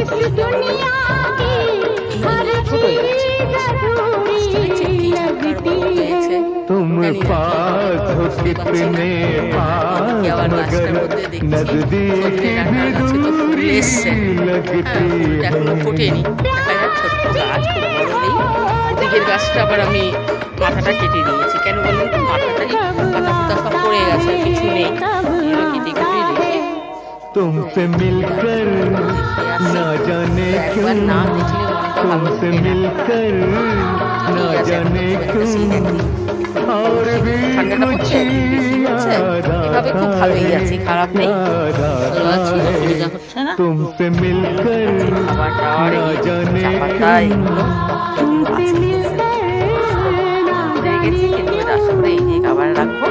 ছোটই আছে। तुम पास हो कितने पास मगर नजदीक भी दूरी लगती है। এখনো ফোটেনি, দেখা যাচ্ছে ছোট্ট গাছ, খুব বড় নেই। দিকের গাছটা আবার আমি মাথাটা কেটে দিয়েছি, কেন বললেন তো, মাথাটাই পাতা পাতা সব পড়ে গেছে, কিছু নেই, কেটে কেটে রেখে तुमसे मिलकर न जाने क्यों, একবার না দেখলে মনটা ভালো तुमसे থাকে না। मिलकर न जाने क्यों और भी ঠান্ডাটা कुछ পড়ছে, ঠিক আছে? এভাবে খুব ভালোই আছি, খারাপ নেই, ভালো আছি, অসুবিধা হচ্ছে না। तुमसे मिलकर খাবার টাবার न जाने পাতা এগুলো क्यों হয়ে গেছে, কিন্তু আশা করে এই যে খাবার রাখবো।